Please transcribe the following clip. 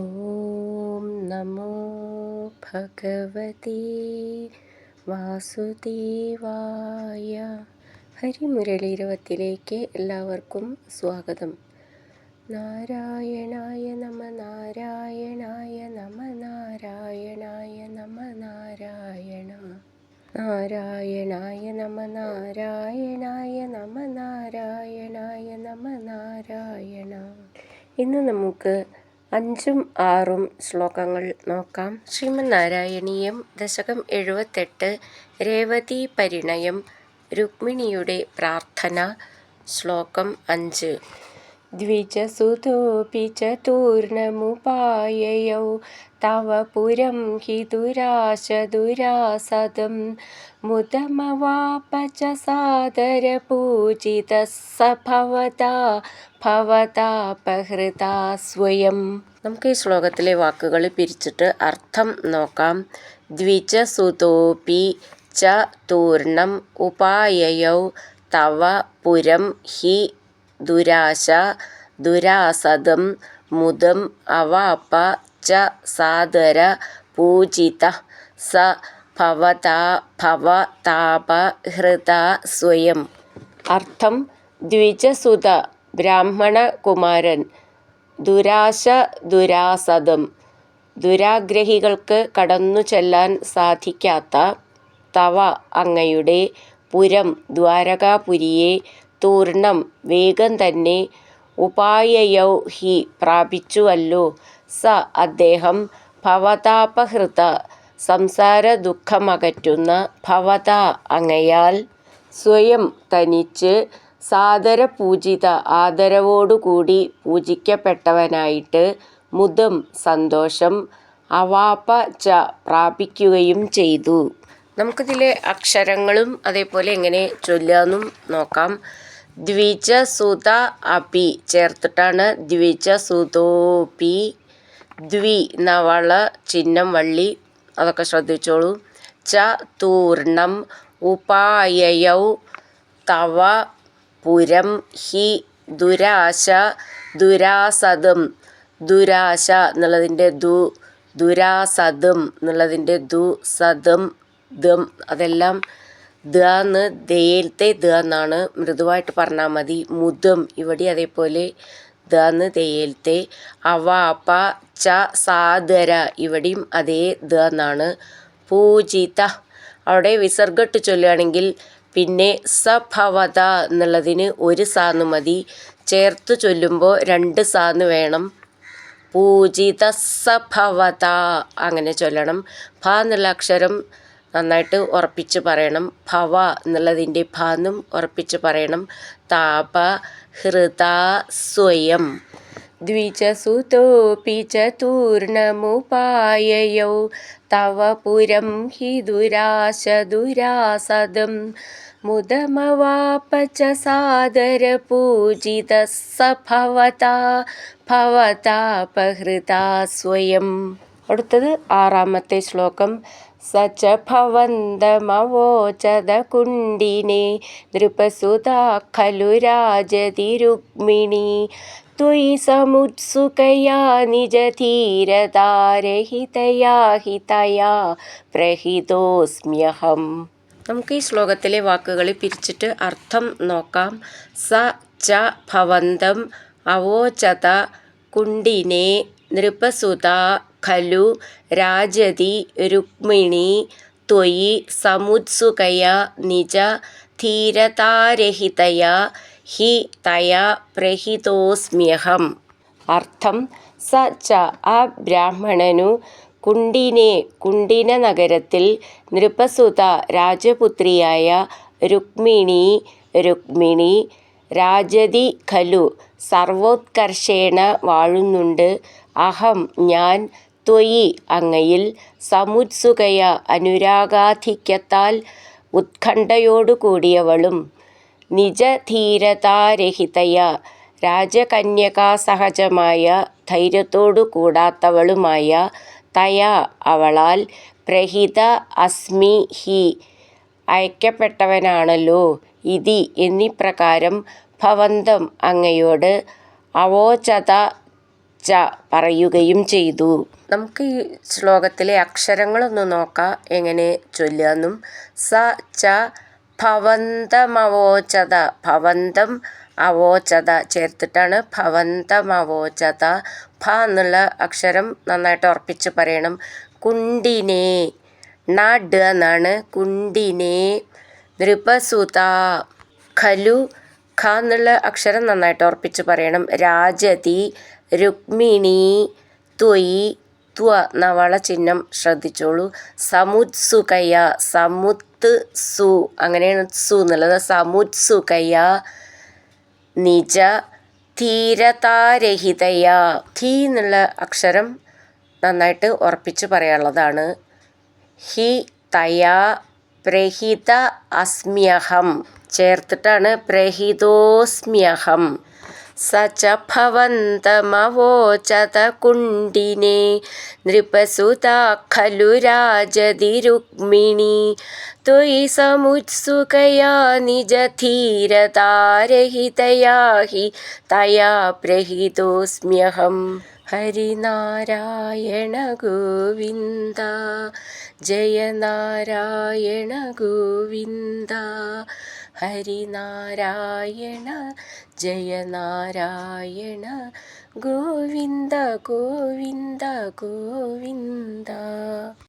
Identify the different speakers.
Speaker 1: ഓം നമോ ഭഗവതേ വാസുദേവായ. ഹരിമുരളീരവത്തിലേക്ക് എല്ലാവർക്കും സ്വാഗതം. നാരായണായ നമ നാരായണായ നമ നാരായണായ നമ നാരായണ നാരായണായ നമ നാരായണായ നമ നാരായണായ നമ നാരായണ. ഇന്ന് നമുക്ക് 5ഉം 6ഉം ശ്ലോകങ്ങൾ നോക്കാം. ശ്രീമന്നാരായണീയം ദശകം 78 രേവതി പരിണയം രുക്മിണിയുടെ പ്രാർത്ഥന. ശ്ലോകം 5. ദ്വിജസുതോപി ചതുർണമുപായയൗ തവ പുരം ഹി ദുരാശദുരാസദം മുദമവാപ ച സാദരപൂജിതഃ സ ഭവതാപഹൃതാ സ്വയം. നമുക്ക് ഈ ശ്ലോകത്തിലെ വാക്കുകൾ പിരിച്ചിട്ട് അർത്ഥം നോക്കാം. ദ്വിജസുതോപി ചതുർണം ഉപായയൗ തവ പുരം ഹി ദുരാശ ദുരാസദം മുദം അവാപ ച സാദര പൂജിതഃ സ ഭവതാപഹൃതാ സ്വയം. അർത്ഥം: ദ്വിജസുത ബ്രാഹ്മണ കുമാരൻ, ദുരാശ ദുരാസദം ദുരാഗ്രഹികൾക്ക് കടന്നു ചെല്ലാൻ സാധിക്കാത്ത, തവ അങ്ങയുടെ, പുരം ദ്വാരകാപുരിയെ, തൂർണം വേഗം തന്നെ, ഉപായയൗ ഹി പ്രാപിച്ചുവല്ലോ, സ അദ്ദേഹം, ഭവതാപഹൃത സംസാര ദുഃഖമകറ്റുന്ന, ഭവതാ അങ്ങയാൽ, സ്വയം തനിച്ച്, സാദരപൂജിത ആദരവോടുകൂടി പൂജിക്കപ്പെട്ടവനായിട്ട്, മുദം സന്തോഷം, അവാപ ച പ്രാപിക്കുകയും ചെയ്തു. നമുക്കിതിലെ അക്ഷരങ്ങളും അതേപോലെ എങ്ങനെ ചൊല്ലാന്നും നോക്കാം. ദ്വിജസുത അപി ചേർത്തിട്ടാണ് ദ്വിജസുതോപി. ദ്വി നവള ചിഹ്നം വള്ളി, അതൊക്കെ ശ്രദ്ധിച്ചോളൂ. ചതുർണം ഉപായയൗ തവ പുരം ഹി ദുരാശ ദുരാസദം. ദുരാശ എന്നുള്ളതിൻ്റെ ദു, ദുരാസദം എന്നുള്ളതിൻ്റെ ദു, സദം ദം, അതെല്ലാം ദന്ന് ദയിലത്തെ ദ എന്നാണ്, മൃദുവായിട്ട് പറഞ്ഞാൽ മതി. മുദം ഇവിടെ അതേപോലെ ദന്ന് ദയിലത്തെ. അവാപ ച സാദര ഇവിടെയും അതേ ദ എന്നാണ്. പൂജിത അവിടെ വിസർഗട്ട് ചൊല്ലുകയാണെങ്കിൽ പിന്നെ സഭവത എന്നുള്ളതിന് ഒരു സാന്ന് മതി. ചേർത്ത് ചൊല്ലുമ്പോൾ 2 സാന്ന് വേണം. പൂജിത സഭവത അങ്ങനെ ചൊല്ലണം. ഭ എന്നുള്ള അക്ഷരം നന്നായിട്ട് ഉറപ്പിച്ച് പറയണം. ഭവ എന്നുള്ളതിൻ്റെ ഭാന്നും ഉറപ്പിച്ച് പറയണം. താപ ഹൃതാ സ്വയം. ദ്വിജസുതോപി ചതുർണമുപായയൗ തവ പുരം ഹി ദുരാശ ദുരാസദം മുദമവാപ ച സാദര പൂജിതഃ സ ഭവതാപഹൃതാ സ്വയം. അടുത്തത് 6ാമത്തെ ശ്ലോകം. സ ച ഭവന്തമവോചത കുണ്ഡിനേ നൃപസുതാ ഖലു രാജതി രുക്മിണീ ത്വയി സമുത്സുകയാ നിജധീരതാരഹിതയാ ഹിതയാ പ്രഹിതോസ്മ്യഹം. നമുക്ക് ഈ ശ്ലോകത്തിലെ വാക്കുകൾ പിരിച്ചിട്ട് അർത്ഥം നോക്കാം. സ ച ഭവന്തം അവോചത കുണ്ഡിനേ നൃപസുതാ ഖലു രാജതി രുക്മിണീ ത്വയി സമുത്സുകയാ നിജ ധീരതാരഹിതയാ ഹി തയാ പ്രഹിതോസ്മ്യഹം. അർത്ഥം: സ ച ആ ബ്രാഹ്മണനു കുണ്ഡിനെ കുണ്ഡിന നഗരത്തിൽ നൃപസുത രാജപുത്രിയായ രുക്മിണി രാജതി ഖലു സർവോത്കർഷേണ വാഴുന്നുണ്ട്, അഹം ഞാൻ, ത്വയി അങ്ങയിൽ, സമുത്സുകയ അനുരാഗാധിക്യത്താൽ ഉത്കണ്ഠയോടുകൂടിയവളും, നിജധീരതാരഹിതയ രാജകന്യകാസഹജമായ ധൈര്യത്തോടു കൂടാത്തവളുമായ, തയാ അവളാൽ, പ്രഹിത അസ്മി ഹി അയക്കപ്പെട്ടവനാണല്ലോ, ഇതി എന്നിപ്രകാരം, ഭവന്തം അങ്ങയോട്, അവോചത പറയുകയും ചെയ്തു. നമുക്ക് ഈ ശ്ലോകത്തിലെ അക്ഷരങ്ങളൊന്ന് നോക്കാം എങ്ങനെ ചൊല്ലുകയെന്നും. സ ച ഭവന്തമവോചത, ഭവന്തം അവോചത ചേർത്തിട്ടാണ് ഭവന്തമവോചത. ഭ എന്നുള്ള അക്ഷരം നന്നായിട്ട് ഉറപ്പിച്ച് പറയണം. കുണ്ടിനെ, ണ എന്നാണ്, കുണ്ടിനെ. നൃപസുത, ഖലു, ഖ എന്നുള്ള അക്ഷരം നന്നായിട്ട് ഉറപ്പിച്ച് പറയണം. രാജതി, രുക്മിണി, ത്വയി, ത്വ നവള ചിഹ്നം ശ്രദ്ധിച്ചോളൂ. സമുത്സുകയ, സമുത്ത് സു അങ്ങനെയാണ് സു എന്നുള്ളത്. സമുത്സുകയ, നിജ, ധീരതാരഹിതയ. ധീ എന്നുള്ള അക്ഷരം നന്നായിട്ട് ഉറപ്പിച്ച് പറയാനുള്ളതാണ്. ഹി തയാ പ്രഹിത അസ്മ്യഹം ചേർത്തിട്ടാണ് പ്രഹിതോസ്മ്യഹം. സ ച ഭവന്തമവോചത കുണ്ടിനെ നൃപസുത ഖലു രാജതി രുക്മിണി ത്വയി സമുത്സുകയാ നിജധീരതാരഹിതയാ ഹി തയാ പ്രഹിതോസ്മ്യഹം. ഹരിനാരായണ ഗോവിന്ദ, ജയ നാരായണ ഗോവിന്ദ. ഹരിനാരായണ ജയ നാരായണ ഗോവിന്ദ ഗോവിന്ദ ഗോവിന്ദ.